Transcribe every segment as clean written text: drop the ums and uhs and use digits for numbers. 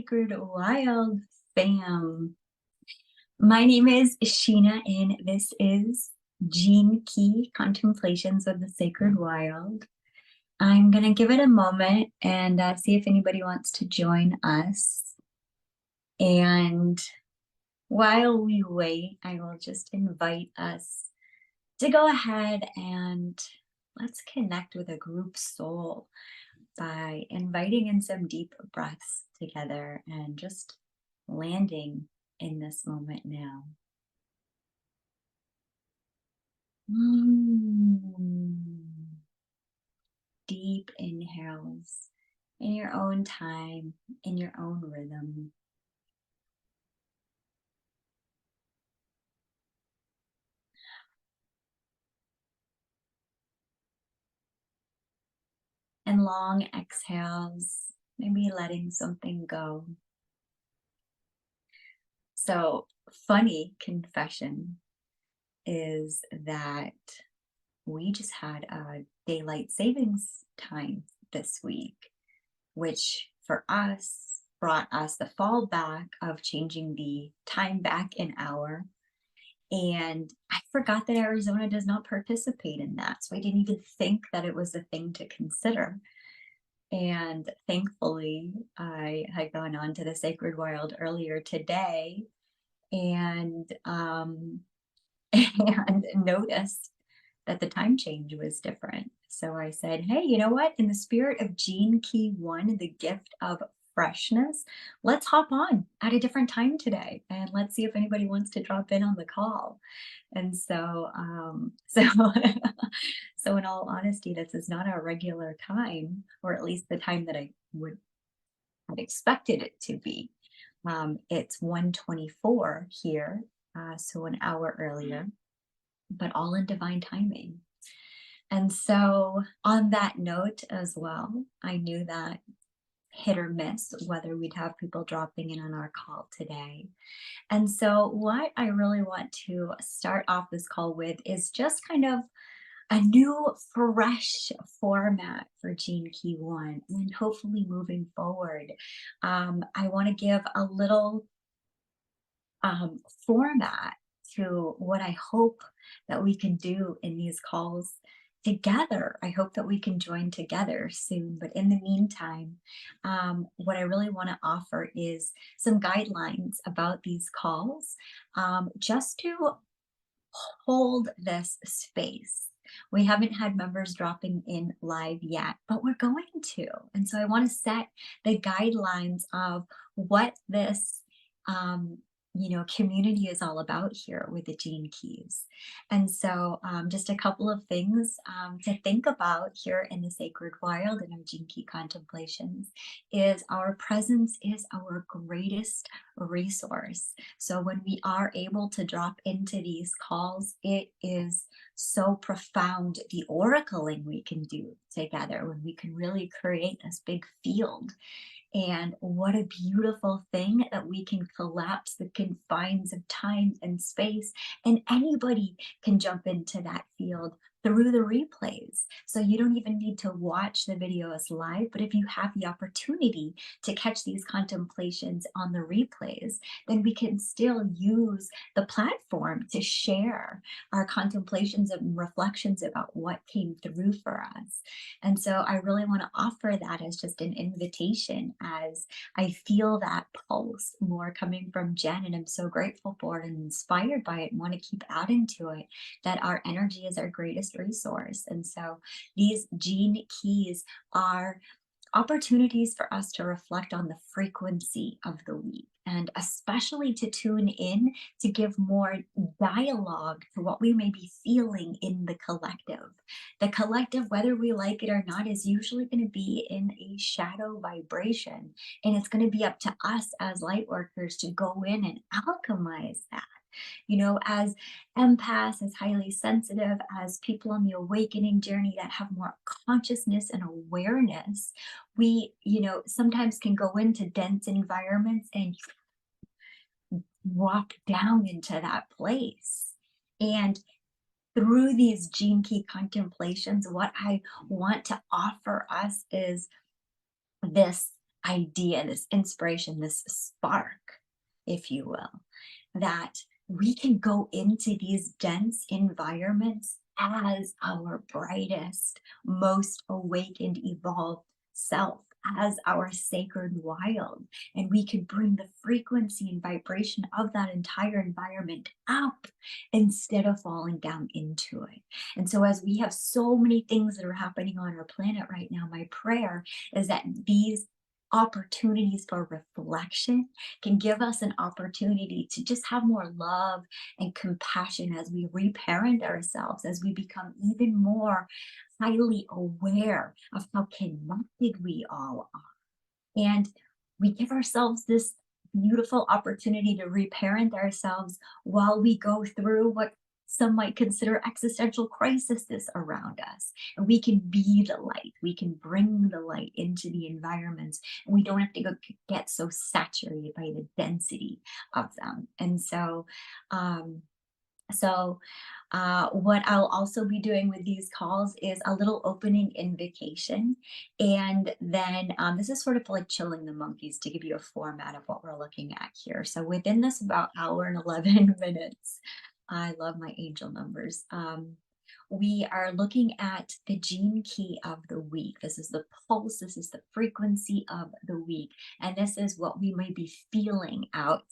Sacred Wild fam. My name is Sheena, and this is Gene Key Contemplations of the Sacred Wild. I'm going to give it a moment and see if anybody wants to join us. And while we wait, I will just invite us to go ahead and let's connect with a group soul by inviting in some deep breaths together and just landing in this moment now. Deep inhales in your own time, in your own rhythm. And long exhales, maybe letting something go. So, funny confession is that we just had a daylight savings time this week, which for us brought us the fallback of changing the time back an hour. And I forgot that Arizona does not participate in that. So I didn't even think that it was a thing to consider. And thankfully, I had gone on to the Sacred Wild earlier today and and noticed that the time change was different. So I said, hey, you know what? In the spirit of Gene Key 1, the gift of freshness, let's hop on at a different time today and let's see if anybody wants to drop in on the call. And so in all honesty, this is not our regular time, or at least the time that I would have expected it to be. It's 1:24 here, so an hour earlier, but all in divine timing. And so, on that note as well, I knew that hit or miss whether we'd have people dropping in on our call today. And so, what I really want to start off this call with is just kind of a new, fresh format for Gene Key 1. And hopefully, moving forward, I want to give a little format to what I hope that we can do in these calls together. I hope that we can join together soon. But in the meantime, what I really want to offer is some guidelines about these calls, just to hold this space. We haven't had members dropping in live yet, but we're going to. And so I want to set the guidelines of what this community is all about here with the Gene Keys. And so just a couple of things to think about here in the Sacred Wild and our Gene Key contemplations is our presence is our greatest resource. So when we are able to drop into these calls, it is so profound the oracling we can do together when we can really create this big field. And what a beautiful thing that we can collapse the confines of time and space, and anybody can jump into that field through the replays. So you don't even need to watch the videos live, but if you have the opportunity to catch these contemplations on the replays, then we can still use the platform to share our contemplations and reflections about what came through for us. And so I really want to offer that as just an invitation, as I feel that pulse more coming from Jen, and I'm so grateful for it and inspired by it and want to keep adding to it, that our energy is our greatest resource. And so these Gene Keys are opportunities for us to reflect on the frequency of the week, and especially to tune in to give more dialogue to what we may be feeling in the collective. The collective, whether we like it or not, is usually going to be in a shadow vibration, and it's going to be up to us as light workers to go in and alchemize that. As empaths, as highly sensitive, as people on the awakening journey that have more consciousness and awareness, we, sometimes can go into dense environments and walk down into that place. And through these Gene Key contemplations, what I want to offer us is this idea, this inspiration, this spark, if you will, that we can go into these dense environments as our brightest, most awakened, evolved self, as our sacred wild. And we could bring the frequency and vibration of that entire environment up instead of falling down into it. And so, as we have so many things that are happening on our planet right now, my prayer is that these opportunities for reflection can give us an opportunity to just have more love and compassion as we reparent ourselves, as we become even more highly aware of how connected we all are. And we give ourselves this beautiful opportunity to reparent ourselves while we go through what some might consider existential crises around us. And we can be the light. We can bring the light into the environments, and we don't have to get so saturated by the density of them. And um, so, what I'll also be doing with these calls is a little opening invocation. And then this is sort of like chilling the monkeys to give you a format of what we're looking at here. So, within this about hour and 11 minutes, I love my angel numbers. We are looking at the gene key of the week. This is the pulse, this is the frequency of the week. And this is what we might be feeling out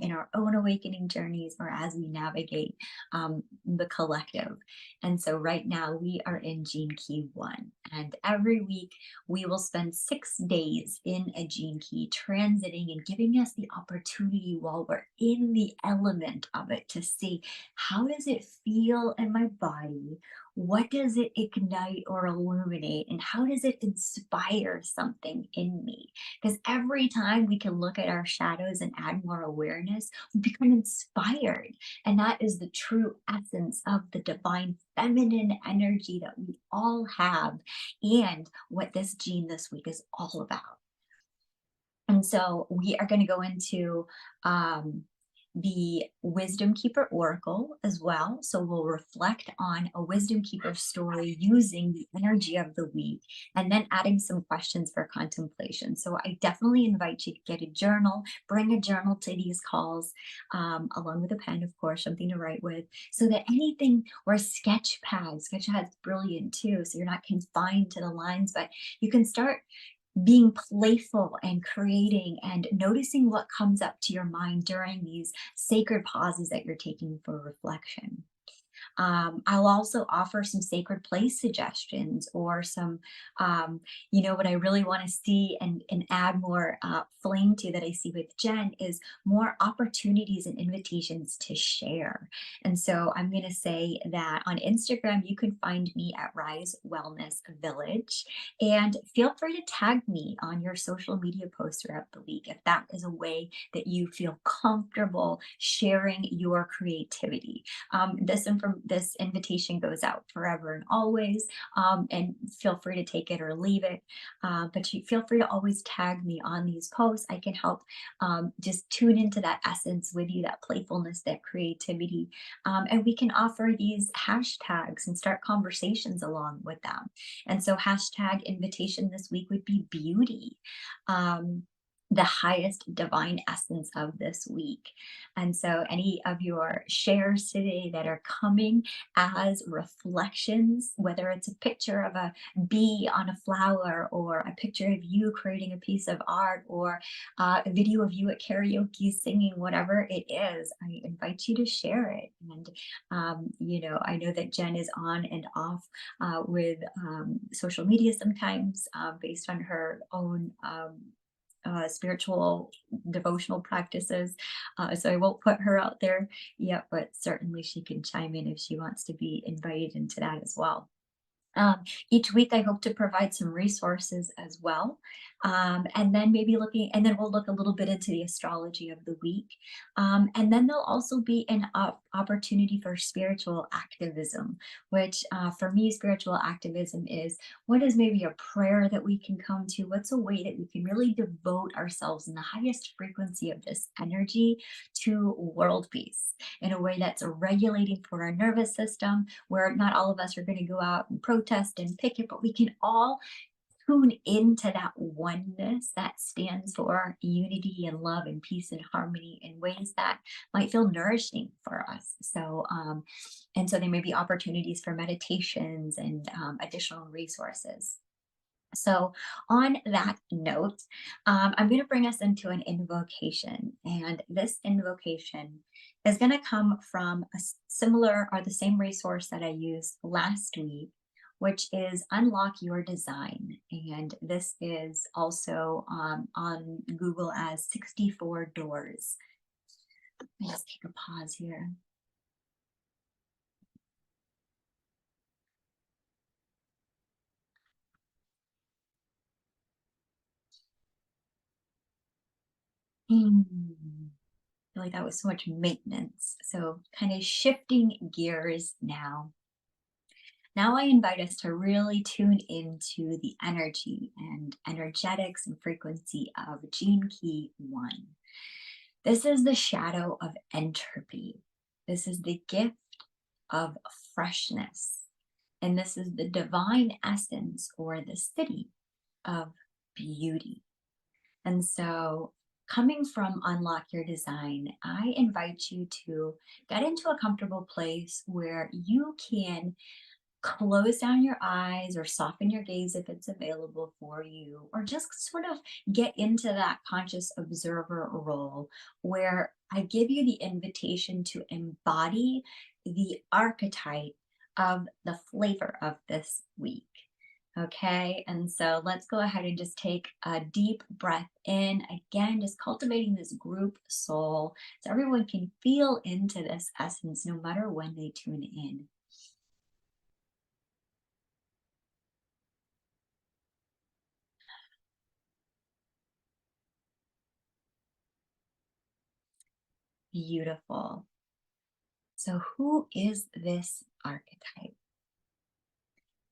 in our own awakening journeys or as we navigate the collective. And so right now we are in Gene Key 1. And every week we will spend 6 days in a Gene Key transiting and giving us the opportunity while we're in the element of it to see, how does it feel in my body? What does it ignite or illuminate? And how does it inspire something in me? Because every time we can look at our shadows and add more awareness, we become inspired. And that is the true essence of the divine feminine energy that we all have, and what this gene this week is all about. And so we are going to go into um, the Wisdom Keeper Oracle as well. So we'll reflect on a Wisdom Keeper story using the energy of the week, and then adding some questions for contemplation. So I definitely invite you to get a journal, bring a journal to these calls, along with a pen, of course, something to write with, so that anything, or a sketch pad. Sketch pad's brilliant too. So you're not confined to the lines, but you can start being playful and creating and noticing what comes up to your mind during these sacred pauses that you're taking for reflection. I'll also offer some sacred place suggestions, or some, what I really want to see and add more flame to, that I see with Jen, is more opportunities and invitations to share. And so I'm going to say that on Instagram, you can find me at Rise Wellness Village, and feel free to tag me on your social media posts throughout the week if that is a way that you feel comfortable sharing your creativity. This invitation goes out forever and always, and feel free to take it or leave it. But you feel free to always tag me on these posts. I can help just tune into that essence with you, that playfulness, that creativity, and we can offer these hashtags and start conversations along with them. And so, hashtag invitation this week would be beauty. The highest divine essence of this week. And so, any of your shares today that are coming as reflections, whether it's a picture of a bee on a flower, or a picture of you creating a piece of art, or a video of you at karaoke singing, whatever it is, I invite you to share it. And, I know that Jen is on and off with social media sometimes, based on her own. Spiritual devotional practices. So I won't put her out there yet, but certainly she can chime in if she wants to be invited into that as well. Each week, I hope to provide some resources as well. And then we'll look a little bit into the astrology of the week. And then there'll also be an opportunity for spiritual activism, which for me, spiritual activism is, what is maybe a prayer that we can come to? What's a way that we can really devote ourselves in the highest frequency of this energy to world peace, in a way that's regulating for our nervous system, where not all of us are going to go out and protest and picket, but we can all tune into that oneness that stands for unity and love and peace and harmony in ways that might feel nourishing for us. And so there may be opportunities for meditations and additional resources. So, on that note, I'm going to bring us into an invocation. And this invocation is going to come from a similar or the same resource that I used last week, which is Unlock Your Design. And this is also on Google as 64 Doors. Let me just take a pause here. Hmm. I feel like that was so much maintenance. So, kind of shifting gears now. Now I invite us to really tune into the energy and energetics and frequency of Gene Key 1. This is the shadow of entropy. This is the gift of freshness. And this is the divine essence or the Siddhi of beauty. And so, coming from Unlock Your Design, I invite you to get into a comfortable place where you can close down your eyes or soften your gaze if it's available for you, or just sort of get into that conscious observer role where I give you the invitation to embody the archetype of the flavor of this week. Okay, and so let's go ahead and just take a deep breath in. Again, just cultivating this group soul so everyone can feel into this essence no matter when they tune in. Beautiful. So, who is this archetype?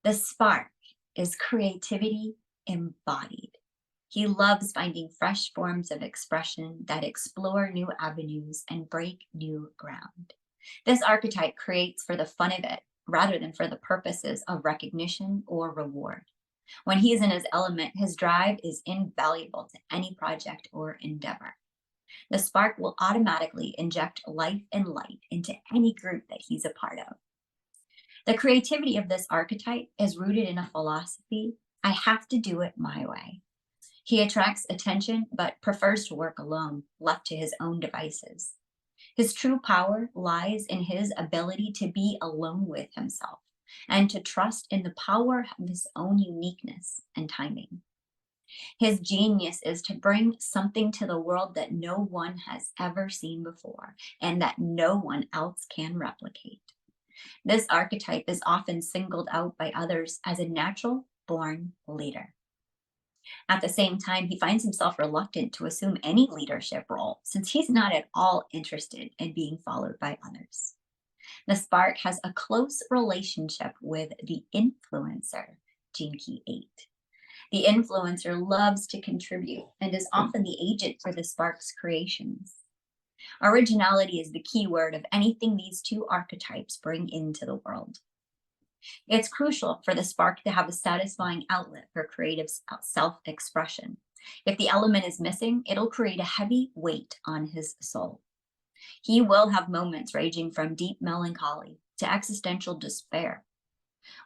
The spark is creativity embodied. He loves finding fresh forms of expression that explore new avenues and break new ground. This archetype creates for the fun of it rather than for the purposes of recognition or reward. When he is in his element, his drive is invaluable to any project or endeavor. The spark will automatically inject life and light into any group that he's a part of. The creativity of this archetype is rooted in a philosophy: I have to do it my way. He attracts attention but prefers to work alone, left to his own devices. His true power lies in his ability to be alone with himself and to trust in the power of his own uniqueness and timing. His genius is to bring something to the world that no one has ever seen before and that no one else can replicate. This archetype is often singled out by others as a natural born leader. At the same time, he finds himself reluctant to assume any leadership role since he's not at all interested in being followed by others. The spark has a close relationship with the influencer, Gene Key 8. The influencer loves to contribute and is often the agent for the spark's creations. Originality is the key word of anything these two archetypes bring into the world. It's crucial for the spark to have a satisfying outlet for creative self expression. If the element is missing, it'll create a heavy weight on his soul. He will have moments ranging from deep melancholy to existential despair.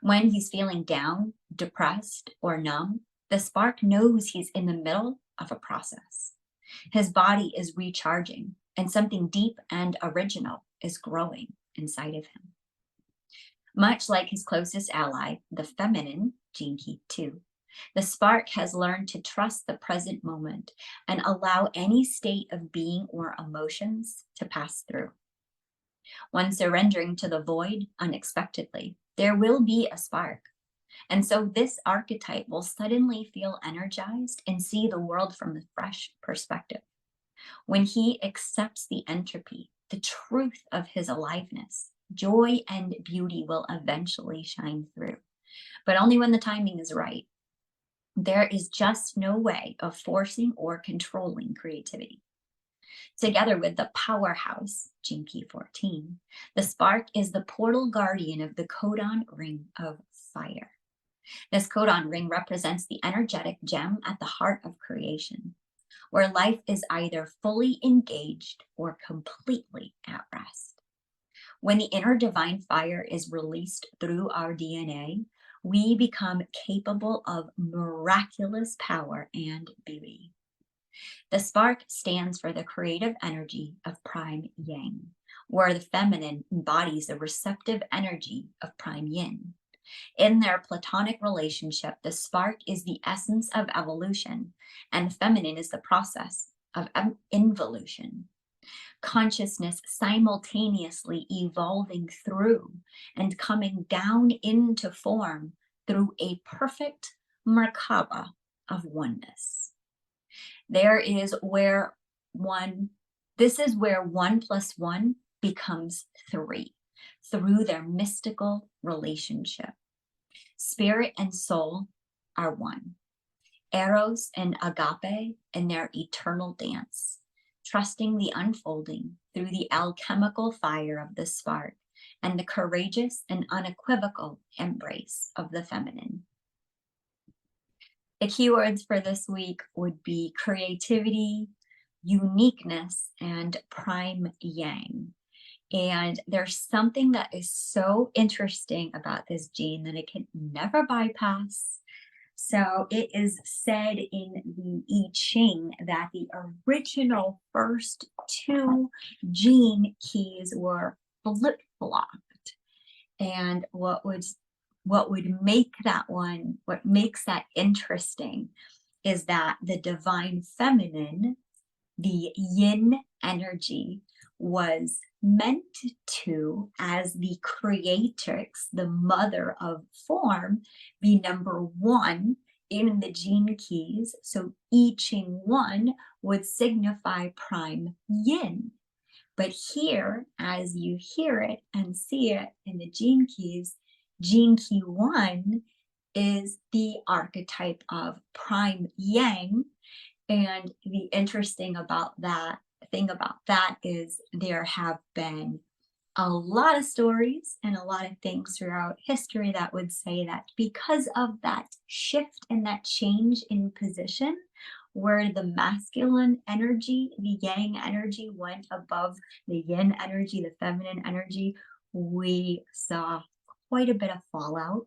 When he's feeling down, depressed, or numb, the spark knows he's in the middle of a process. His body is recharging, and something deep and original is growing inside of him. Much like his closest ally, the feminine, Gene Key 2, the spark has learned to trust the present moment and allow any state of being or emotions to pass through. When surrendering to the void unexpectedly, there will be a spark. And so this archetype will suddenly feel energized and see the world from a fresh perspective. When he accepts the entropy, the truth of his aliveness, joy and beauty will eventually shine through, but only when the timing is right. There is just no way of forcing or controlling creativity. Together with the powerhouse, Gene Key 14, the spark is the portal guardian of the codon ring of fire. This codon ring represents the energetic gem at the heart of creation, where life is either fully engaged or completely at rest. When the inner divine fire is released through our DNA, we become capable of miraculous power and beauty. The spark stands for the creative energy of prime yang, where the feminine embodies the receptive energy of prime yin. In their platonic relationship, the spark is the essence of evolution, and feminine is the process of involution. Consciousness simultaneously evolving through and coming down into form through a perfect Merkaba of oneness. There is where one, this is where 1 + 1 becomes 3 through their mystical relationship. Spirit and soul are one. Eros and agape in their eternal dance, trusting the unfolding through the alchemical fire of the spark and the courageous and unequivocal embrace of the feminine. The keywords for this week would be creativity, uniqueness, and prime yang. And there's something that is so interesting about this gene that it can never bypass. So it is said in the I Ching that the original first two gene keys were flip-flopped. And what would make that one, what makes that interesting is that the divine feminine, the yin energy, was meant to, as the creatrix, the mother of form, be number one in the gene keys. So I Ching 1 would signify prime yin. But here, as you hear it and see it in the gene keys, gene key 1 is the archetype of prime yang. And the interesting about that thing about that is there have been a lot of stories and a lot of things throughout history that would say that because of that shift and that change in position, where the masculine energy, the yang energy went above the yin energy, the feminine energy, we saw quite a bit of fallout.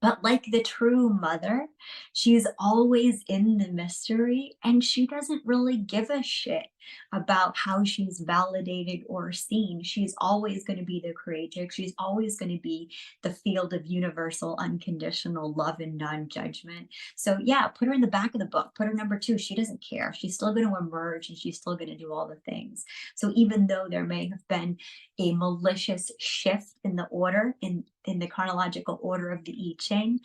But like the true mother, she's always in the mystery and she doesn't really give a shit about how she's validated or seen. She's always going to be the creator. She's always going to be the field of universal, unconditional love and non-judgment. So yeah, put her in the back of the book, put her number 2. She doesn't care. She's still going to emerge and she's still going to do all the things. So even though there may have been a malicious shift in the order, in the chronological order of the I Ching,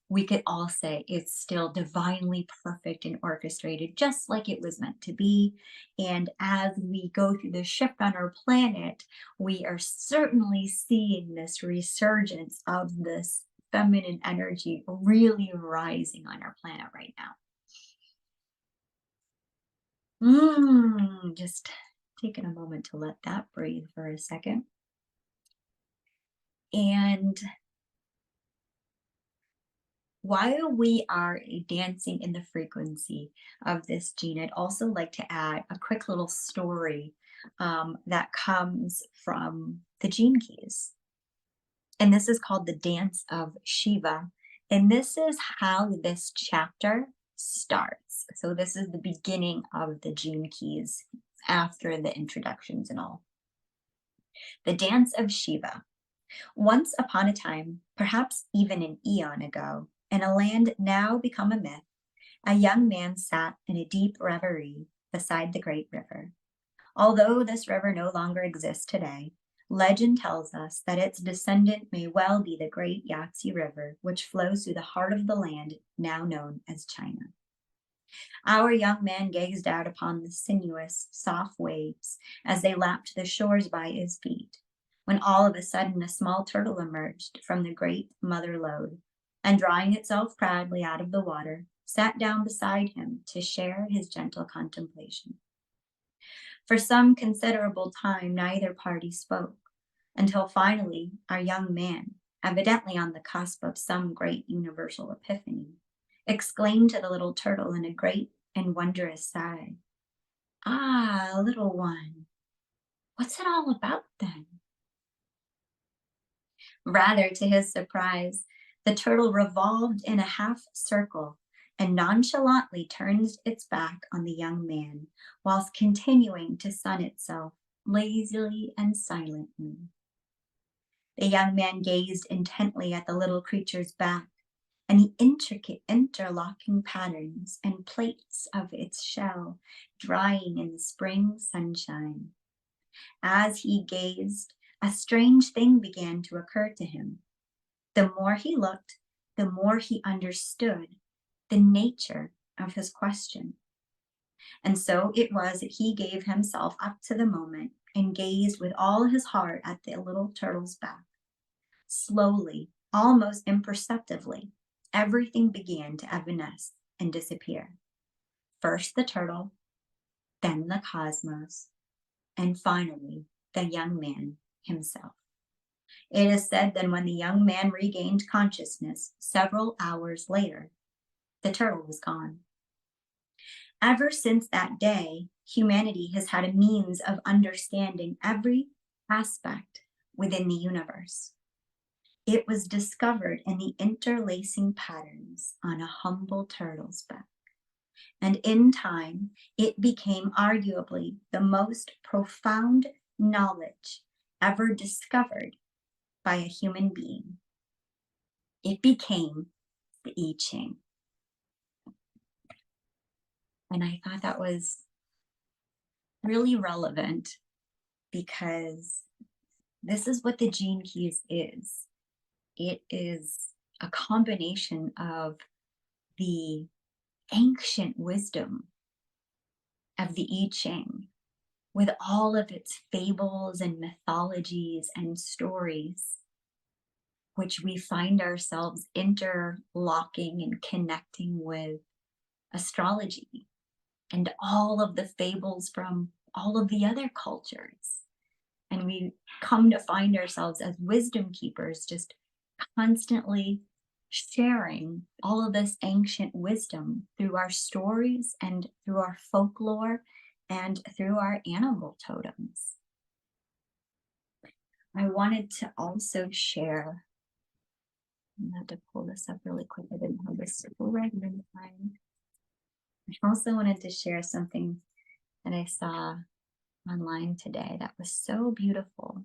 we could all say it's still divinely perfect and orchestrated, just like it was meant to be. And as we go through the shift on our planet, we are certainly seeing this resurgence of this feminine energy really rising on our planet right now. Just taking a moment to let that breathe for a second. And while we are dancing in the frequency of this gene, I'd also like to add a quick little story that comes from the gene keys. And this is called the Dance of Shiva. And this is how this chapter starts. So this is the beginning of the gene keys after the introductions and all. The Dance of Shiva. Once upon a time, perhaps even an eon ago, in a land now become a myth, a young man sat in a deep reverie beside the great river. Although this river no longer exists today, legend tells us that its descendant may well be the great Yangtze River, which flows through the heart of the land now known as China. Our young man gazed out upon the sinuous, soft waves as they lapped the shores by his feet, when all of a sudden a small turtle emerged from the great mother lode, and drawing itself proudly out of the water, sat down beside him to share his gentle contemplation. For some considerable time, neither party spoke, until finally our young man, evidently on the cusp of some great universal epiphany, exclaimed to the little turtle in a great and wondrous sigh, "Ah, little one, what's it all about then?" Rather to his surprise, the turtle revolved in a half circle and nonchalantly turned its back on the young man, whilst continuing to sun itself lazily and silently. The young man gazed intently at the little creature's back and the intricate interlocking patterns and plates of its shell drying in the spring sunshine. As he gazed, a strange thing began to occur to him. The more he looked, the more he understood the nature of his question. And so it was that he gave himself up to the moment and gazed with all his heart at the little turtle's back. Slowly, almost imperceptibly, everything began to evanesce and disappear. First the turtle, then the cosmos, and finally the young man himself. It is said that when the young man regained consciousness several hours later, the turtle was gone. Ever since that day, humanity has had a means of understanding every aspect within the universe. It was discovered in the interlacing patterns on a humble turtle's back. And in time, it became arguably the most profound knowledge ever discovered by a human being. It became the I Ching. And I thought that was really relevant because this is what the Gene Keys is. It is a combination of the ancient wisdom of the I Ching with all of its fables and mythologies and stories, which we find ourselves interlocking and connecting with astrology and all of the fables from all of the other cultures. And we come to find ourselves as wisdom keepers, just constantly sharing all of this ancient wisdom through our stories and through our folklore and through our animal totems. I wanted to also share, I'm going to pull this up really quick. I didn't have this ready in time. I also wanted to share something that I saw online today that was so beautiful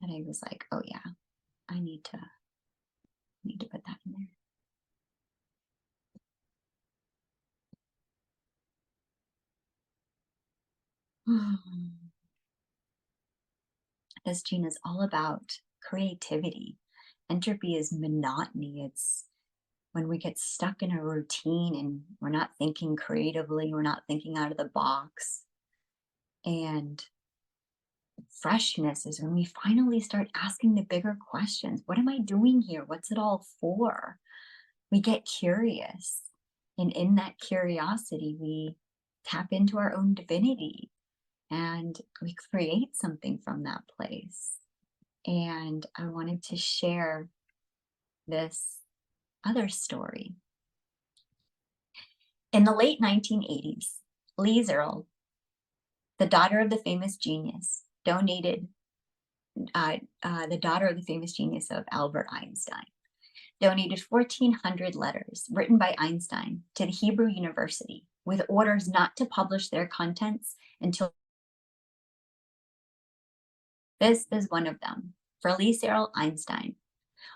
that I was like, oh yeah, I need to put that in there. This gene is all about creativity. Entropy is monotony. It's when we get stuck in a routine and we're not thinking creatively, we're not thinking out of the box. And freshness is when we finally start asking the bigger questions. What am I doing here? What's it all for? We get curious. And in that curiosity, we tap into our own divinity and we create something from that place. And I wanted to share this other story. In the late 1980s, Lise Earle, the daughter of the famous genius, the daughter of the famous genius of Albert Einstein, donated 1,400 letters written by Einstein to the Hebrew University with orders not to publish their contents until. This is one of them. For Lise Earle Einstein.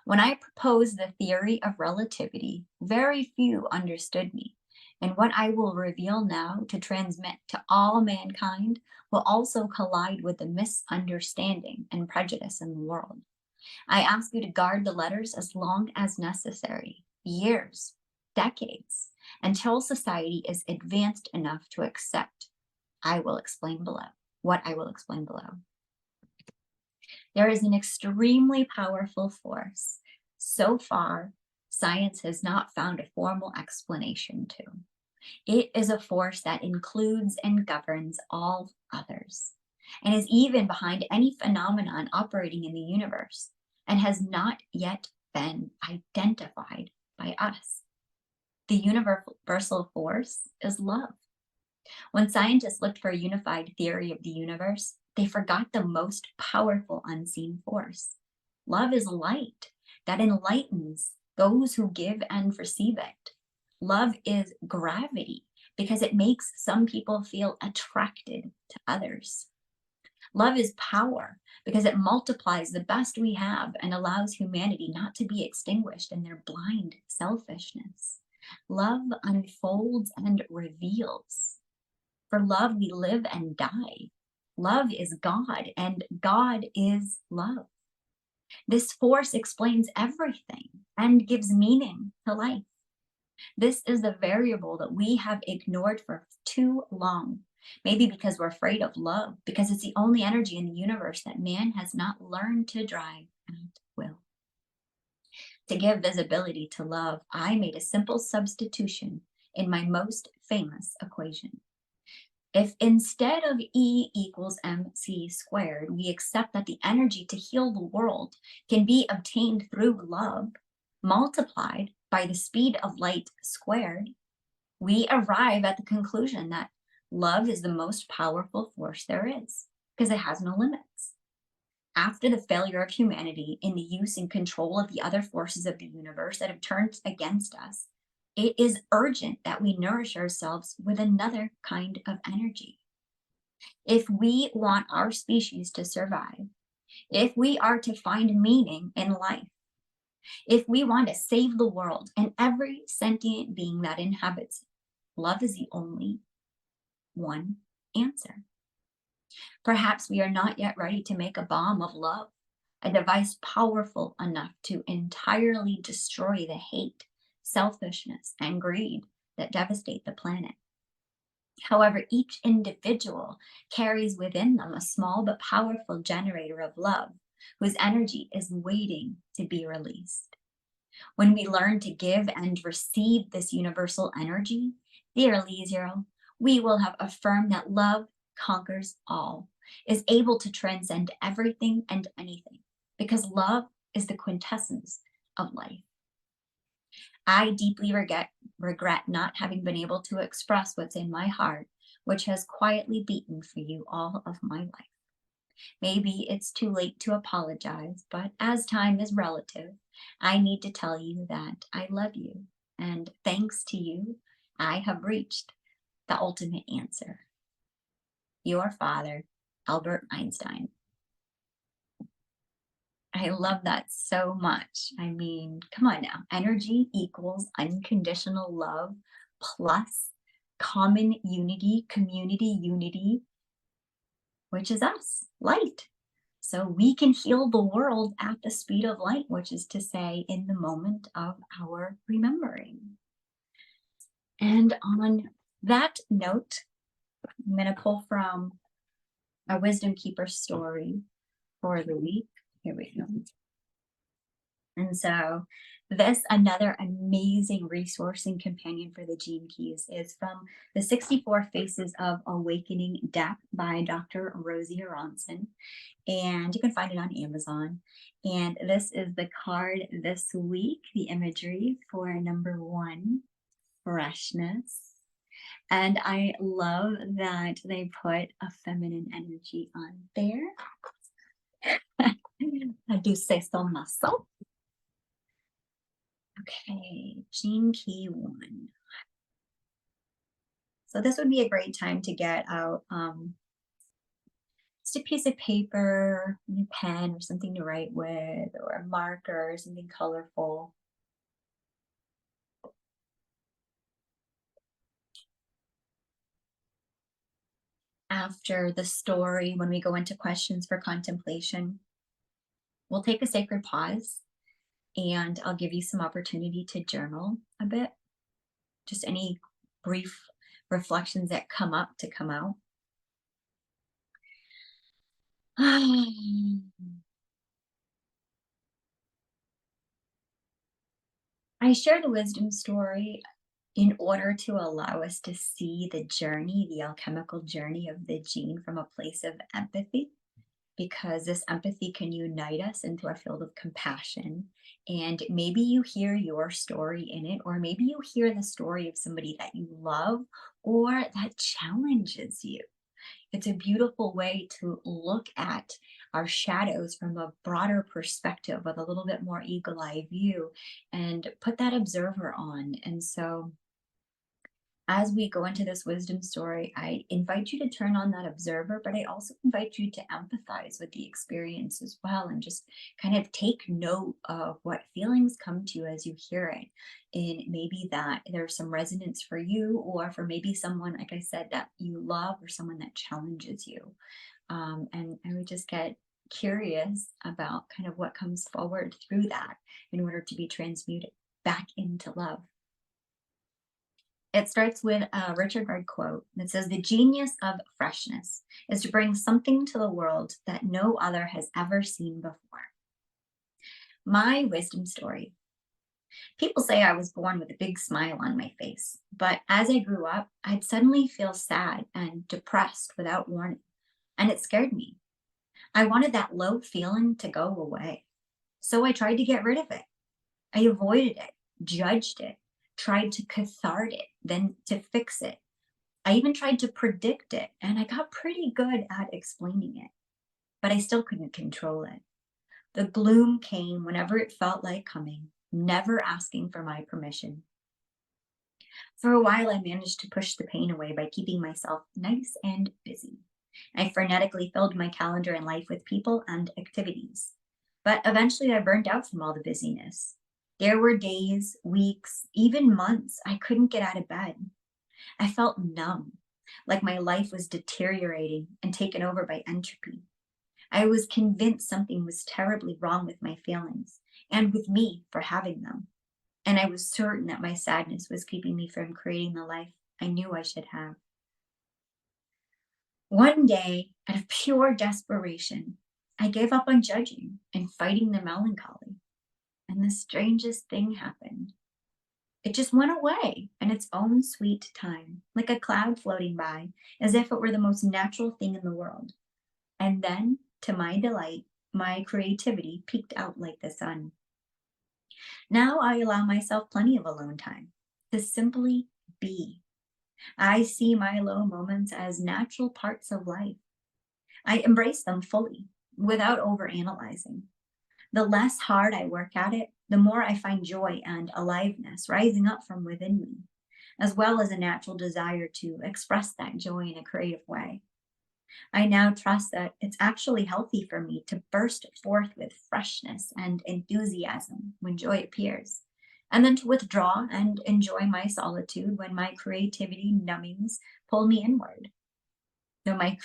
When I proposed the theory of relativity, very few understood me, and what I will reveal now to transmit to all mankind will also collide with the misunderstanding and prejudice in the world. I ask you to guard the letters as long as necessary, years, decades, until society is advanced enough to accept. I will explain below what I will explain below. There is an extremely powerful force. So far, science has not found a formal explanation to. It is a force that includes and governs all others, and is even behind any phenomenon operating in the universe. and has not yet been identified by us. The universal force is love. When scientists looked for a unified theory of the universe, they forgot the most powerful unseen force. Love is light that enlightens those who give and receive it. Love is gravity because it makes some people feel attracted to others. Love is power because it multiplies the best we have and allows humanity not to be extinguished in their blind selfishness. Love unfolds and reveals. For love, we live and die. Love is God, and God is love. This force explains everything and gives meaning to life. This is the variable that we have ignored for too long. Maybe because we're afraid of love, because it's the only energy in the universe that man has not learned to drive at will. To give visibility to love, I made a simple substitution in my most famous equation. If instead of E equals mc squared, we accept that the energy to heal the world can be obtained through love, multiplied by the speed of light squared, we arrive at the conclusion that love is the most powerful force there is because it has no limits. After the failure of humanity in the use and control of the other forces of the universe that have turned against us, it is urgent that we nourish ourselves with another kind of energy. If we want our species to survive, if we are to find meaning in life, if we want to save the world and every sentient being that inhabits it, love is the only one answer. Perhaps we are not yet ready to make a bomb of love, a device powerful enough to entirely destroy the hate, selfishness, and greed that devastate the planet. However, each individual carries within them a small but powerful generator of love whose energy is waiting to be released. When we learn to give and receive this universal energy, dear Lizio, we will have affirmed that love conquers all, is able to transcend everything and anything, because love is the quintessence of life. I deeply regret not having been able to express what's in my heart, which has quietly beaten for you all of my life. Maybe it's too late to apologize, but as time is relative, I need to tell you that I love you. And thanks to you, I have reached the ultimate answer. Your father, Albert Einstein. I love that so much. I mean, come on now. Energy equals unconditional love plus common unity, community unity, which is us, light. So we can heal the world at the speed of light, which is to say, in the moment of our remembering. And on that note, I'm going to pull from a Wisdom Keeper story for the week. Here we go. And so this, another amazing resource and companion for the Gene Keys, is from the 64 Faces of Awakening deck by Dr. Rosie Aronson. And you can find it on Amazon. And this is the card this week, the imagery for number 1, Freshness. And I love that they put a feminine energy on there. I do say so myself. Okay, Gene Key 1. So this would be a great time to get out just a piece of paper, and a pen, or something to write with, or a marker, or something colorful. After the story, when we go into questions for contemplation, we'll take a sacred pause and I'll give you some opportunity to journal a bit. Just any brief reflections that come up to come out. I share the wisdom story in order to allow us to see the journey, the alchemical journey of the gene from a place of empathy, because this empathy can unite us into a field of compassion. And maybe you hear your story in it, or maybe you hear the story of somebody that you love or that challenges you. It's a beautiful way to look at our shadows from a broader perspective with a little bit more eagle eye view and put that observer on. And so, as we go into this wisdom story, I invite you to turn on that observer, but I also invite you to empathize with the experience as well and just kind of take note of what feelings come to you as you hear it. And maybe that there's some resonance for you, or for maybe someone, like I said, that you love, or someone that challenges you. And I would just get curious about kind of what comes forward through that in order to be transmuted back into love. It starts with a Richard Gard quote that says, "The genius of freshness is to bring something to the world that no other has ever seen before." My wisdom story. People say I was born with a big smile on my face, but as I grew up, I'd suddenly feel sad and depressed without warning, and it scared me. I wanted that low feeling to go away. So I tried to get rid of it. I avoided it, judged it, tried to cathart it, then to fix it. I even tried to predict it, and I got pretty good at explaining it, but I still couldn't control it. The gloom came whenever it felt like coming, never asking for my permission. For a while, I managed to push the pain away by keeping myself nice and busy. I frenetically filled my calendar and life with people and activities. But eventually, I burned out from all the busyness. There were days, weeks, even months I couldn't get out of bed. I felt numb, like my life was deteriorating and taken over by entropy. I was convinced something was terribly wrong with my feelings and with me for having them. And I was certain that my sadness was keeping me from creating the life I knew I should have. One day, out of pure desperation, I gave up on judging and fighting the melancholy. And the strangest thing happened. It just went away in its own sweet time, like a cloud floating by, as if it were the most natural thing in the world. And then, to my delight, my creativity peeked out like the sun. Now I allow myself plenty of alone time to simply be. I see my low moments as natural parts of life. I embrace them fully without overanalyzing. The less hard I work at it, the more I find joy and aliveness rising up from within me, as well as a natural desire to express that joy in a creative way. I now trust that it's actually healthy for me to burst forth with freshness and enthusiasm when joy appears, and then to withdraw and enjoy my solitude when my creativity numbings pull me inward. Though my,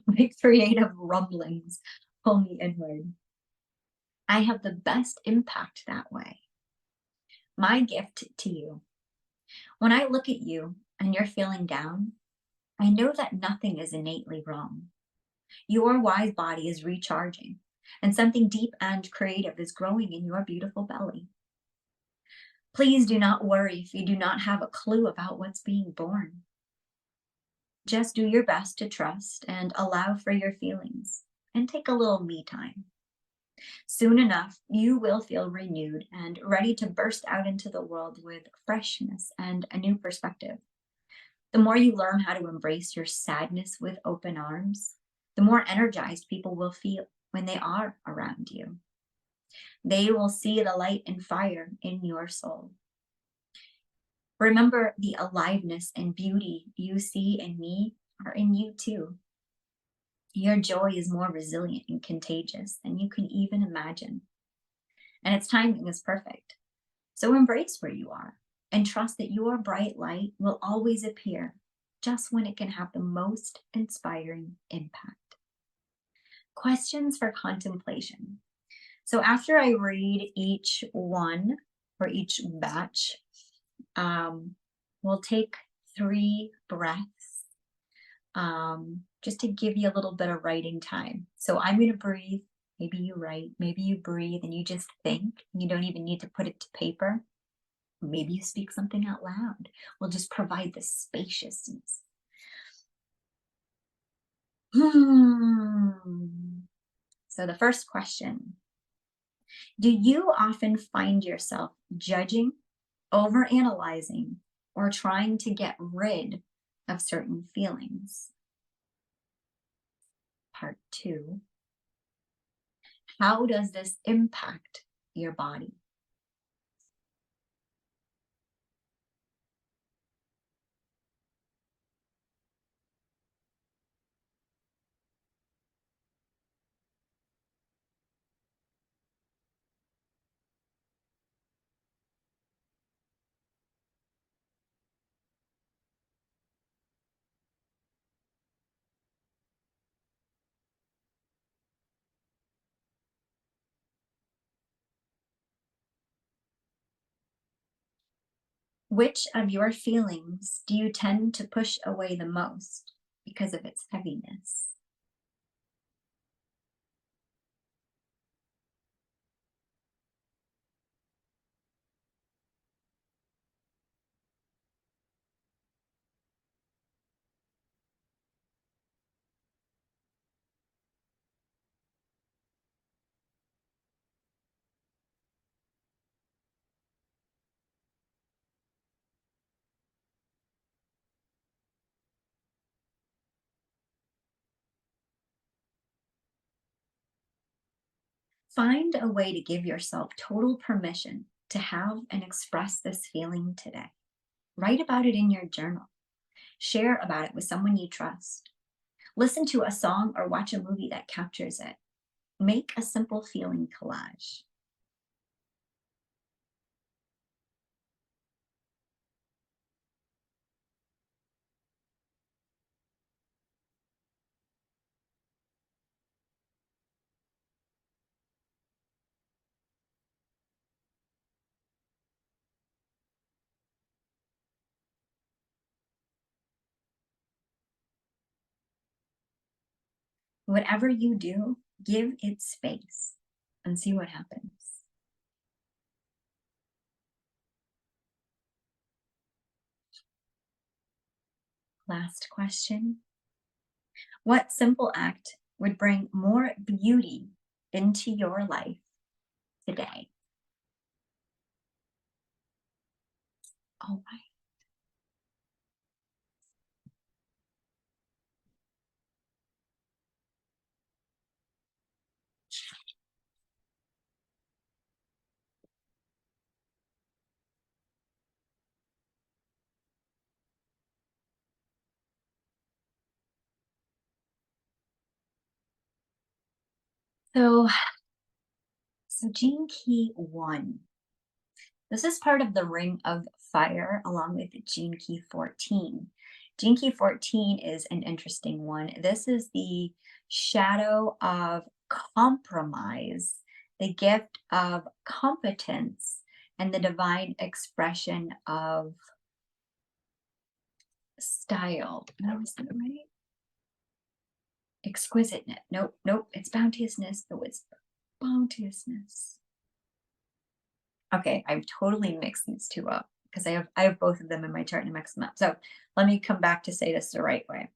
my creative rumblings pull me inward. I have the best impact that way. My gift to you. When I look at you and you're feeling down, I know that nothing is innately wrong. Your wise body is recharging, and something deep and creative is growing in your beautiful belly. Please do not worry if you do not have a clue about what's being born. Just do your best to trust and allow for your feelings, and take a little me time. Soon enough, you will feel renewed and ready to burst out into the world with freshness and a new perspective. The more you learn how to embrace your sadness with open arms, the more energized people will feel when they are around you. They will see the light and fire in your soul. Remember, the aliveness and beauty you see in me are in you too. Your joy is more resilient and contagious than you can even imagine, and its timing is perfect. So embrace where you are and trust that your bright light will always appear just when it can have the most inspiring impact. Questions for contemplation. So after I read each one or each batch, we'll take 3 breaths just to give you a little bit of writing time. So I'm going to breathe. Maybe you write, maybe you breathe and you just think. You don't even need to put it to paper. Maybe you speak something out loud. We'll just provide the spaciousness. So the first question, do you often find yourself judging, overanalyzing, or trying to get rid of certain feelings? Part two, how does this impact your body? Which of your feelings do you tend to push away the most because of its heaviness? Find a way to give yourself total permission to have and express this feeling today. Write about it in your journal. Share about it with someone you trust. Listen to a song or watch a movie that captures it. Make a simple feeling collage. Whatever you do, give it space and see what happens. Last question. What simple act would bring more beauty into your life today? All right. So, so Gene Key 1. This is part of the Ring of Fire along with Gene Key 14. Gene Key 14 is an interesting one. This is the shadow of compromise, the gift of competence, and the divine expression of style. No, is that right? Exquisiteness. Nope, nope. It's bounteousness. No, it's bounteousness. Okay, I've totally mixed these two up because I have both of them in my chart and I mixed them up. So let me come back to say this the right way.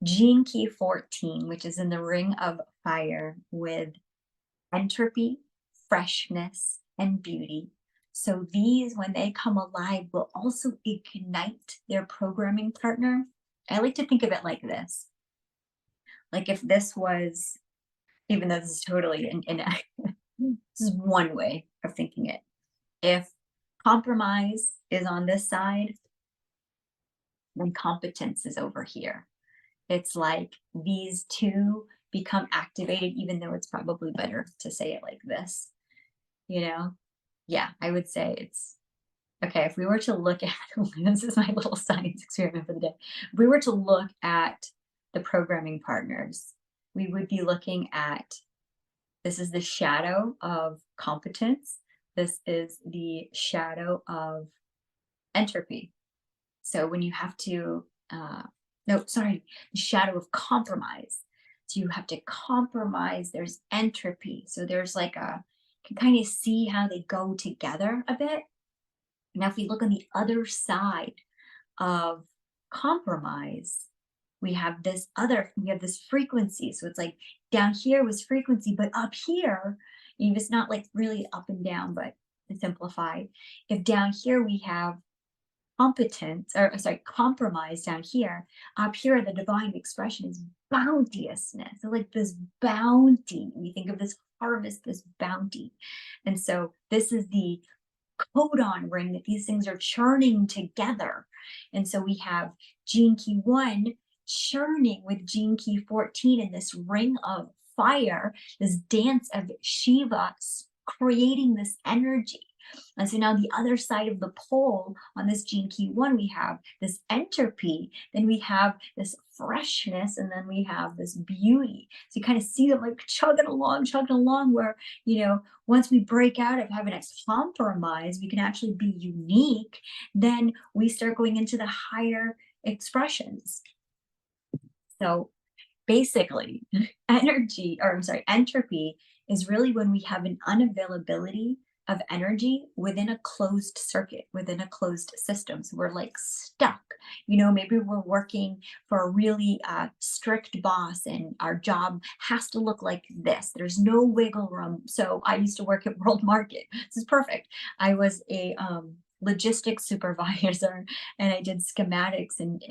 Gene Key 14, which is in the Ring of Fire with entropy, freshness, and beauty. So these, when they come alive, will also ignite their programming partner. I like to think of it like this. Like if this was, even though this is totally this is one way of thinking it. If compromise is on this side, then competence is over here. It's like these two become activated, even though it's probably better to say it like this, you know? Yeah, I would say it's okay. If we were to look at this is my little science experiment for the day. If we were to look at the programming partners, we would be looking at this is the shadow of competence. This is the shadow of entropy. So when you have to, no, sorry, the shadow of compromise. So you have to compromise, there's entropy. So there's like a, you can kind of see how they go together a bit. Now, if we look on the other side of compromise, we have this frequency. So it's like down here was frequency, but up here, it's not like really up and down, but to simplify, if down here we have competence, or sorry, compromise down here, up here, the divine expression is bounteousness. So like this bounty, we think of this harvest, this bounty. And so this is the codon ring that these things are churning together. And so we have gene key 1 churning with gene key 14 in this ring of fire, this dance of Shiva creating this energy. And so now the other side of the pole on this gene key 1, we have this entropy, then we have this freshness, and then we have this beauty. So you kind of see them like chugging along, where, once we break out of having a compromise, we can actually be unique. Then we start going into the higher expressions. So basically, entropy is really when we have an unavailability of energy within a closed circuit, within a closed system. So we're like stuck. Maybe we're working for a really strict boss and our job has to look like this. There's no wiggle room. So I used to work at World Market. This is perfect. I was a logistics supervisor, and I did schematics and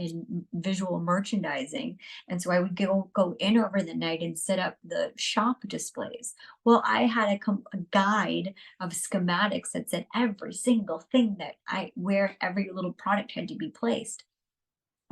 visual merchandising. And so I would go in over the night and set up the shop displays. Well, I had a guide of schematics that said every single thing where every little product had to be placed.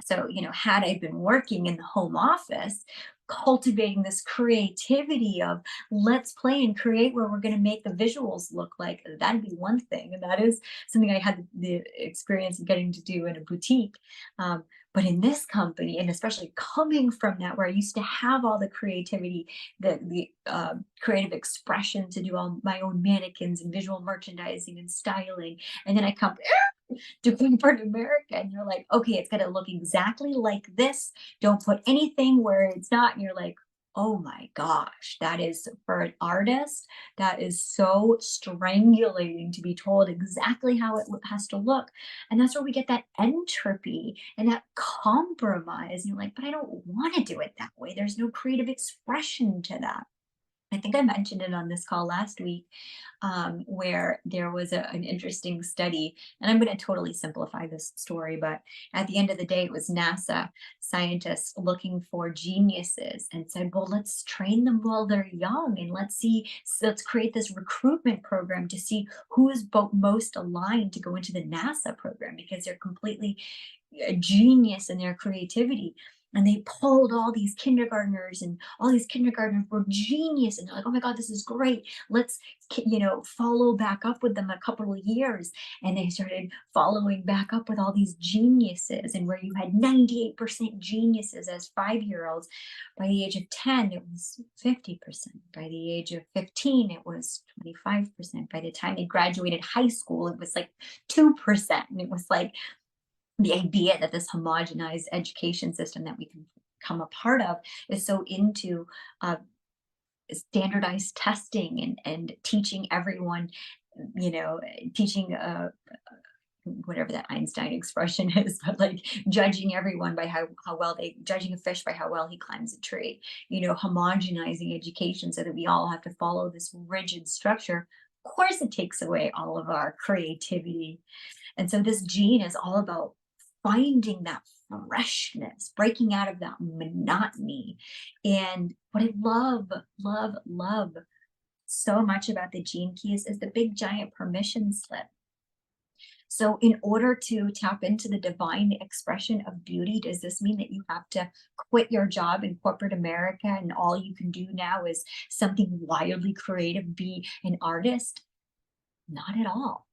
So, had I been working in the home office, cultivating this creativity of let's play and create where we're going to make the visuals look like, that'd be one thing. And that is something I had the experience of getting to do in a boutique. But in this company, and especially coming from that, where I used to have all the creativity, the creative expression to do all my own mannequins and visual merchandising and styling. And then I come to corporate America, and you're like, okay, it's gonna look exactly like this. Don't put anything where it's not. And you're like, oh my gosh, that is, for an artist, that is so strangulating to be told exactly how it has to look. And that's where we get that entropy and that compromise. And you're like, but I don't want to do it that way. There's no creative expression to that. I think I mentioned it on this call last week, where there was an interesting study, and I'm going to totally simplify this story, but at the end of the day, it was NASA scientists looking for geniuses and said, well, let's train them while they're young, and let's create this recruitment program to see who is most aligned to go into the NASA program, because they're completely a genius in their creativity. And they pulled all these kindergartners, and all these kindergartners were genius. And they're like, oh my God, this is great. Let's, follow back up with them a couple of years. And they started following back up with all these geniuses. And where you had 98% geniuses as 5-year-olds, by the age of 10, it was 50%. By the age of 15, it was 25%. By the time they graduated high school, it was like 2%. And it was like, the idea that this homogenized education system that we can become a part of is so into standardized testing and teaching everyone, teaching whatever that Einstein expression is, but like judging everyone by how well judging a fish by how well he climbs a tree, homogenizing education so that we all have to follow this rigid structure. Of course, it takes away all of our creativity. And so this gene is all about finding that freshness, breaking out of that monotony. And what I love so much about the gene keys is the big giant permission slip. So in order to tap into the divine expression of beauty, does this mean that you have to quit your job in corporate America and all you can do now is something wildly creative, be an artist? Not at all.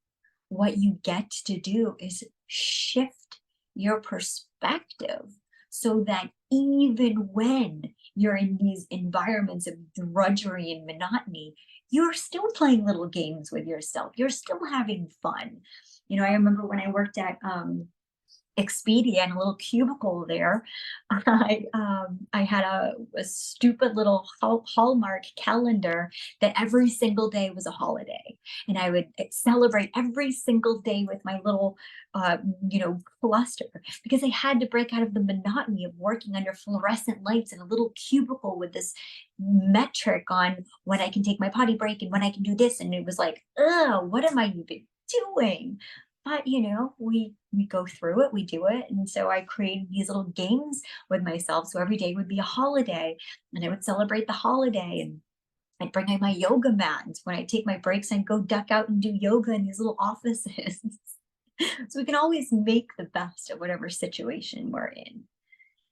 What you get to do is shift your perspective so that even when you're in these environments of drudgery and monotony, you're still playing little games with yourself. You're still having fun. I remember when I worked at expedient, a little cubicle there, I had a stupid little Hallmark calendar that every single day was a holiday, and I would celebrate every single day with my little, cluster, because I had to break out of the monotony of working under fluorescent lights in a little cubicle with this metric on when I can take my potty break and when I can do this, and it was like, ugh, what am I even doing? But we go through it, we do it. And so I created these little games with myself. So every day would be a holiday, and I would celebrate the holiday, and I'd bring out my yoga mat. And when I take my breaks, I'd go duck out and do yoga in these little offices. So we can always make the best of whatever situation we're in.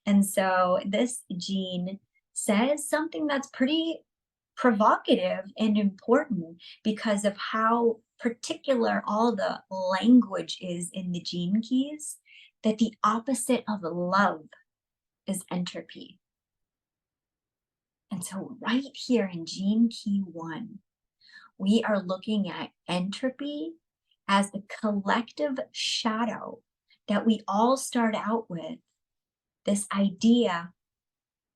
And so this gene says something that's pretty provocative and important because of how particular all the language is in the gene keys, that the opposite of love is entropy. And so right here in gene key 1, we are looking at entropy as the collective shadow that we all start out with, this idea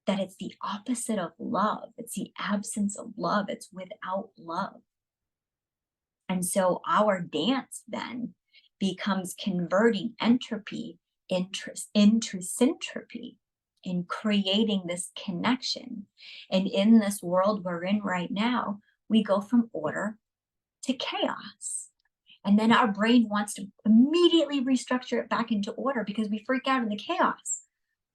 that it's the opposite of love. It's the absence of love. It's without love. And so our dance then becomes converting entropy into syntropy, in creating this connection. And in this world we're in right now, we go from order to chaos. And then our brain wants to immediately restructure it back into order because we freak out in the chaos.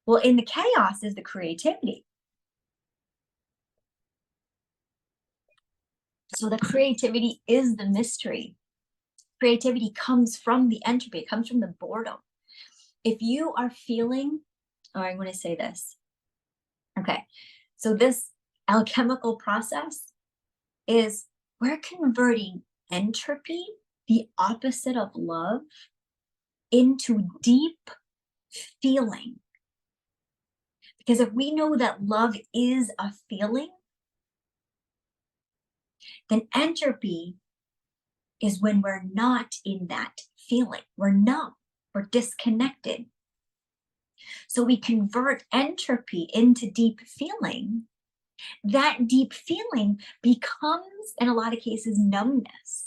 Well, in the chaos is the creativity. So the creativity is the mystery. Creativity comes from the entropy, it comes from the boredom. If you are feeling, I want to say this. Okay, so this alchemical process is we're converting entropy, the opposite of love, into deep feeling. Because if we know that love is a feeling, then entropy is when we're not in that feeling. We're numb, we're disconnected. So we convert entropy into deep feeling. That deep feeling becomes, in a lot of cases, numbness.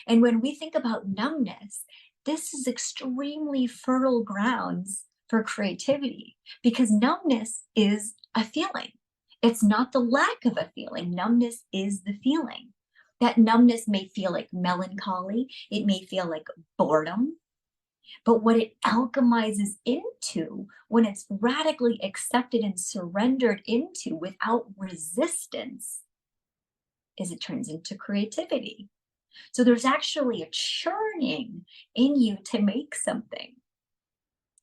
And when we think about numbness, this is extremely fertile grounds for creativity, because numbness is a feeling. It's not the lack of a feeling. Numbness is the feeling. That numbness may feel like melancholy. It may feel like boredom. But what it alchemizes into, when it's radically accepted and surrendered into without resistance, is it turns into creativity. So there's actually a churning in you to make something.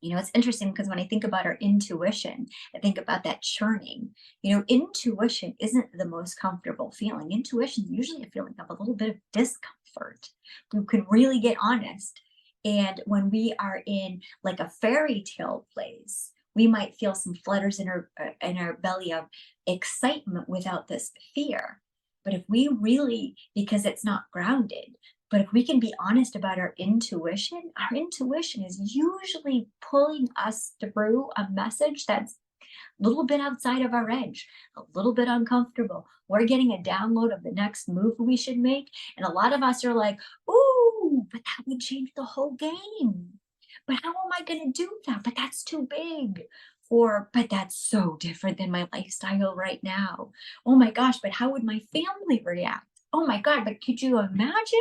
It's interesting because when I think about our intuition, I think about that churning. Intuition isn't the most comfortable feeling. Intuition is usually a feeling of a little bit of discomfort. We can really get honest. And when we are in like a fairy tale place, we might feel some flutters in our belly of excitement without this fear. But if we really, because it's not grounded, but if we can be honest about our intuition is usually pulling us through a message that's a little bit outside of our edge, a little bit uncomfortable. We're getting a download of the next move we should make. And a lot of us are like, ooh, but that would change the whole game. But how am I going to do that? But that's too big. Or, but that's so different than my lifestyle right now. Oh my gosh, but how would my family react? Oh my God, but could you imagine?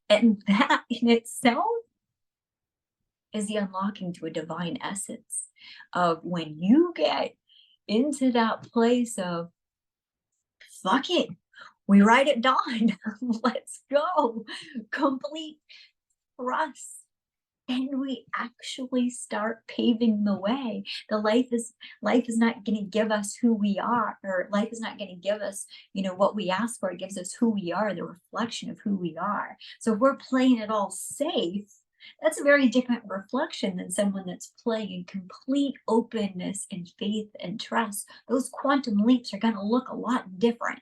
And that in itself is the unlocking to a divine essence of when you get into that place of, fuck it, we ride at dawn, let's go, complete trust. Then we actually start paving the way. Life is not going to give us who we are, or life is not going to give us, what we ask for. It gives us who we are, the reflection of who we are. So if we're playing it all safe, that's a very different reflection than someone that's playing in complete openness and faith and trust. Those quantum leaps are going to look a lot different.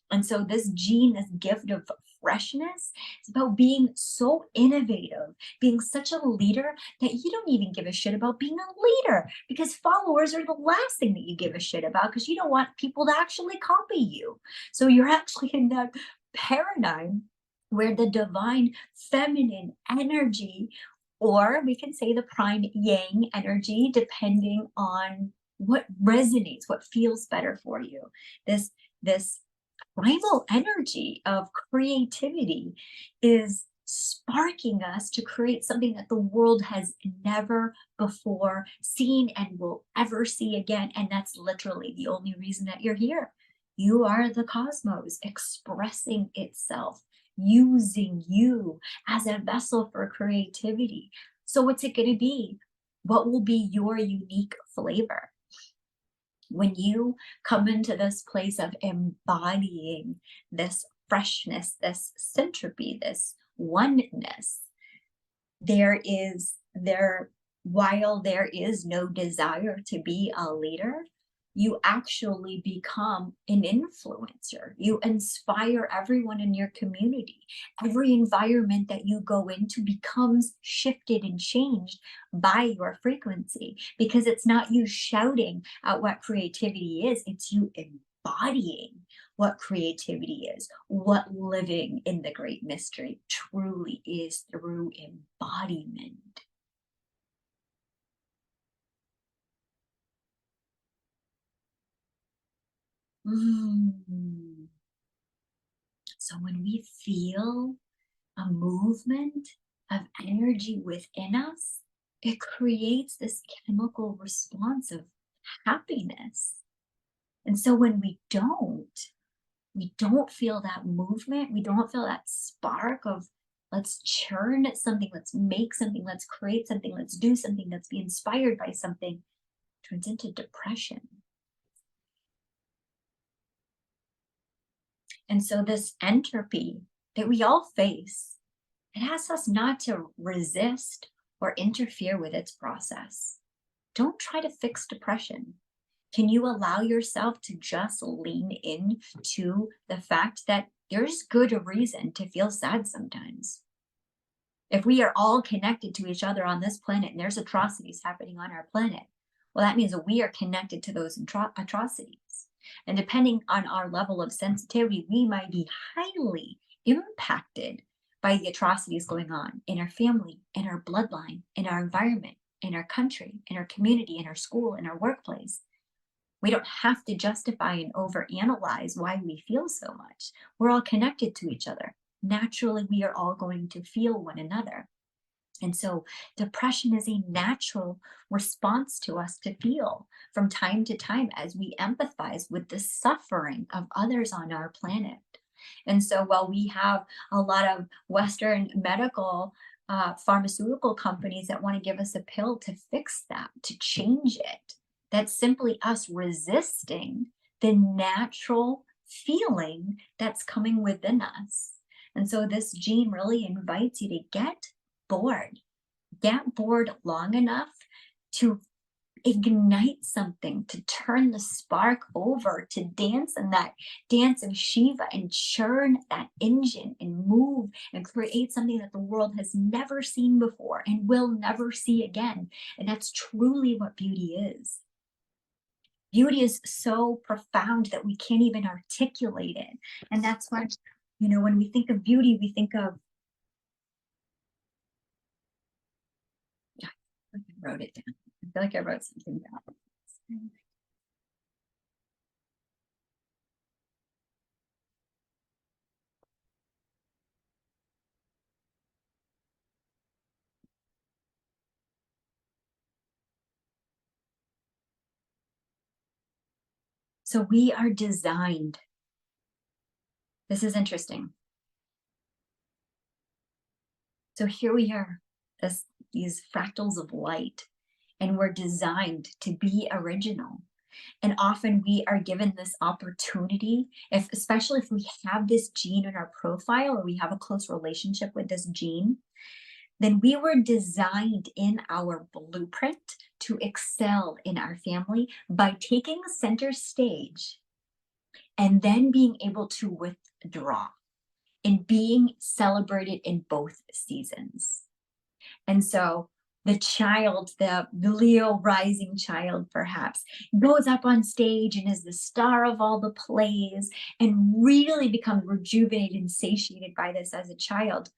And so this gene, this gift of freshness. It's about being so innovative, being such a leader that you don't even give a shit about being a leader, because followers are the last thing that you give a shit about, because you don't want people to actually copy you. So you're actually in that paradigm where the divine feminine energy, or we can say the prime yang energy, depending on what resonates, what feels better for you. This primal energy of creativity is sparking us to create something that the world has never before seen and will ever see again. And that's literally the only reason that you're here. You are the cosmos expressing itself, using you as a vessel for creativity. So, what's it going to be? What will be your unique flavor? When you come into this place of embodying this freshness, this syntropy, this oneness, while there is no desire to be a leader, you actually become an influencer. You inspire everyone in your community. Every environment that you go into becomes shifted and changed by your frequency, because it's not you shouting at what creativity is, it's you embodying what creativity is, what living in the great mystery truly is through embodiment. Mm. So when we feel a movement of energy within us, it creates this chemical response of happiness. And so when we don't feel that movement, we don't feel that spark of let's churn something, let's make something, let's create something, let's do something, let's be inspired by something, turns into depression. And so this entropy that we all face, it asks us not to resist or interfere with its process. Don't try to fix depression. Can you allow yourself to just lean in to the fact that there's good reason to feel sad sometimes? If we are all connected to each other on this planet and there's atrocities happening on our planet, well, that means that we are connected to those atrocities. And depending on our level of sensitivity, we might be highly impacted by the atrocities going on in our family, in our bloodline, in our environment, in our country, in our community, in our school, in our workplace. We don't have to justify and overanalyze why we feel so much. We're all connected to each other. Naturally, we are all going to feel one another. And so depression is a natural response to us to feel from time to time as we empathize with the suffering of others on our planet. And so while we have a lot of Western medical pharmaceutical companies that want to give us a pill to fix that, to change it, that's simply us resisting the natural feeling that's coming within us. And so this gene really invites you to bored. Get bored long enough to ignite something, to turn the spark over, to dance in that dance of Shiva and churn that engine and move and create something that the world has never seen before and will never see again. And that's truly what beauty is. Beauty is so profound that we can't even articulate it. And that's why, when we think of beauty, we think of, I wrote it down. I feel like I wrote something down. So we are designed. This is interesting. So here we are, these fractals of light, and we're designed to be original. And often we are given this opportunity, especially if we have this gene in our profile or we have a close relationship with this gene, then we were designed in our blueprint to excel in our family by taking center stage and then being able to withdraw. in being celebrated in both seasons. And so the child, the Leo rising child, perhaps, goes up on stage and is the star of all the plays and really becomes rejuvenated and satiated by this as a child,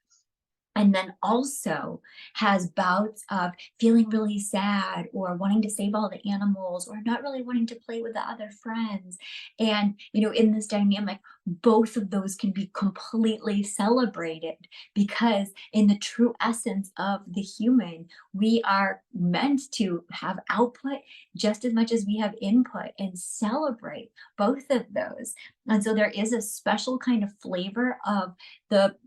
and then also has bouts of feeling really sad or wanting to save all the animals or not really wanting to play with the other friends. And, in this dynamic, both of those can be completely celebrated because, in the true essence of the human, we are meant to have output just as much as we have input and celebrate both of those. And so there is a special kind of flavor of the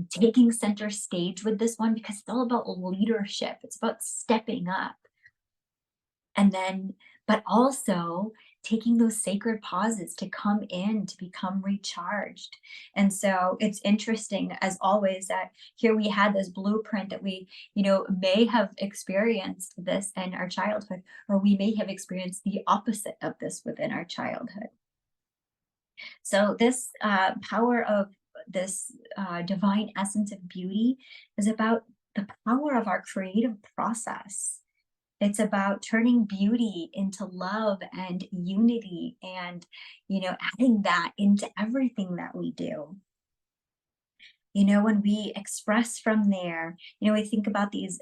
taking center stage with this one because it's all about leadership. It's about stepping up. And then, but also taking those sacred pauses to come in, to become recharged. And so it's interesting, as always, that here we had this blueprint that we, may have experienced this in our childhood, or we may have experienced the opposite of this within our childhood. So this power of this divine essence of beauty is about the power of our creative process. It's about turning beauty into love and unity and, adding that into everything that we do. When we express from there, we think about these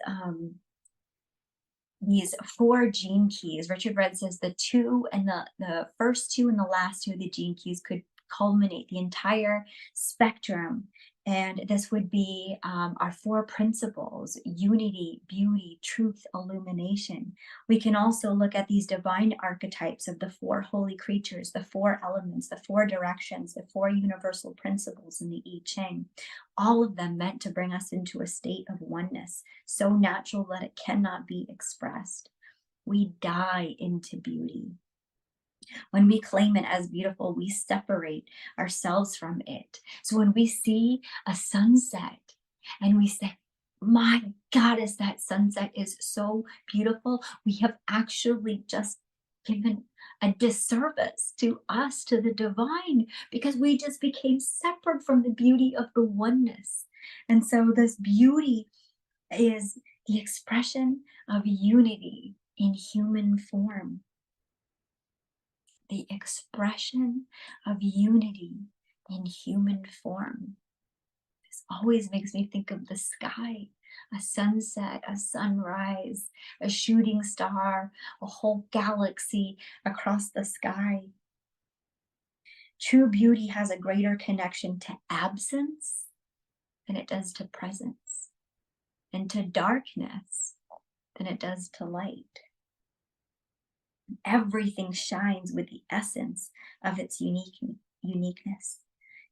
four gene keys. Richard Rudd says the two and the first two and the last two of the gene keys could culminate the entire spectrum. And this would be our four principles: unity, beauty, truth, illumination. We can also look at these divine archetypes of the four holy creatures, the four elements, the four directions, the four universal principles in the I Ching, all of them meant to bring us into a state of oneness, so natural that it cannot be expressed. We die into beauty. When we claim it as beautiful, we separate ourselves from it. So when we see a sunset and we say, my goddess, that sunset is so beautiful, we have actually just given a disservice to us, to the divine, because we just became separate from the beauty of the oneness. And so this beauty is the expression of unity in human form. The expression of unity in human form. This always makes me think of the sky, a sunset, a sunrise, a shooting star, a whole galaxy across the sky. True beauty has a greater connection to absence than it does to presence, and to darkness than it does to light. Everything shines with the essence of its uniqueness.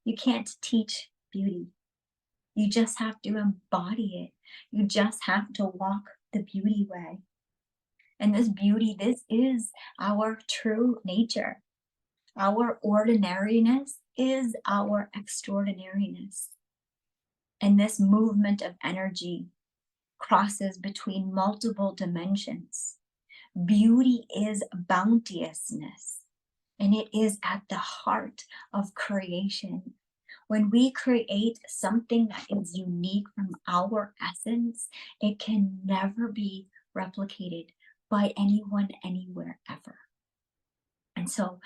You can't teach beauty. You just have to embody it. You just have to walk the beauty way. And this beauty, this is our true nature. Our ordinariness is our extraordinariness. And this movement of energy crosses between multiple dimensions. Beauty is bounteousness, and it is at the heart of creation. When we create something that is unique from our essence, it can never be replicated by anyone, anywhere, ever. And so,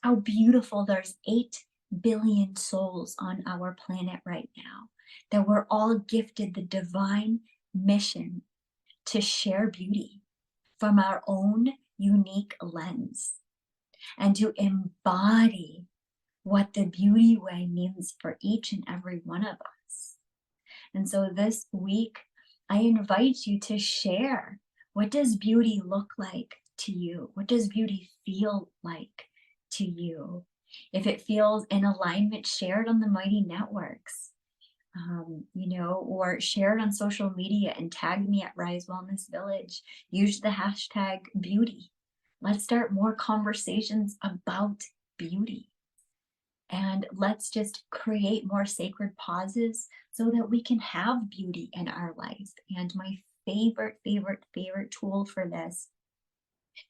how beautiful, there's 8 billion souls on our planet right now, that we're all gifted the divine mission to share beauty from our own unique lens and to embody what the beauty way means for each and every one of us. And so this week, I invite you to share, what does beauty look like to you? What does beauty feel like to you? If it feels in alignment, share it on the Mighty Networks. Or share it on social media and tag me at Rise Wellness Village. Use the hashtag beauty. Let's start more conversations about beauty. And let's just create more sacred pauses so that we can have beauty in our life. And my favorite tool for this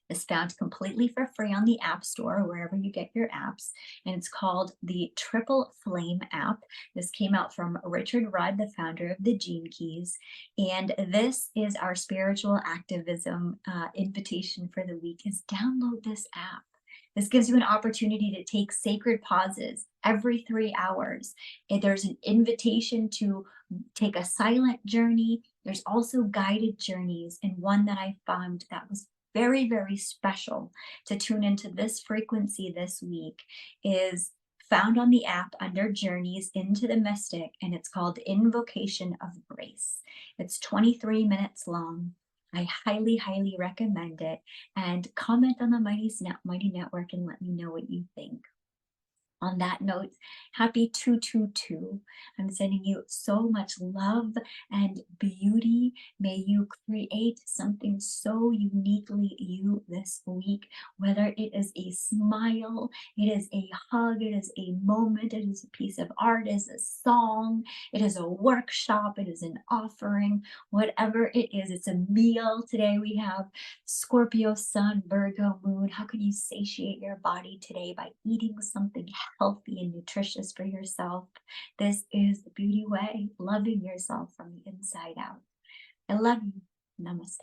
It's found completely for free on the App Store, wherever you get your apps, and it's called the Triple Flame app. This came out from Richard Rudd, the founder of the Gene Keys, and this is our spiritual activism invitation for the week: is download this app. This gives you an opportunity to take sacred pauses every 3 hours. And there's an invitation to take a silent journey. There's also guided journeys, and one that I found that was very, very special to tune into this frequency this week is found on the app under Journeys into the Mystic, and it's called Invocation of Grace. It's 23 minutes long. I highly, highly recommend it. And comment on the Mighty Network and let me know what you think. On that note, happy 222. I'm sending you so much love and beauty. May you create something so uniquely you this week, whether it is a smile, it is a hug, it is a moment, it is a piece of art, it is a song, it is a workshop, it is an offering, whatever it is. It's a meal. Today we have Scorpio sun, Virgo moon. How can you satiate your body today? By eating something healthy and nutritious for yourself. This is the beauty way, loving yourself from the inside out. I love you. Namaste.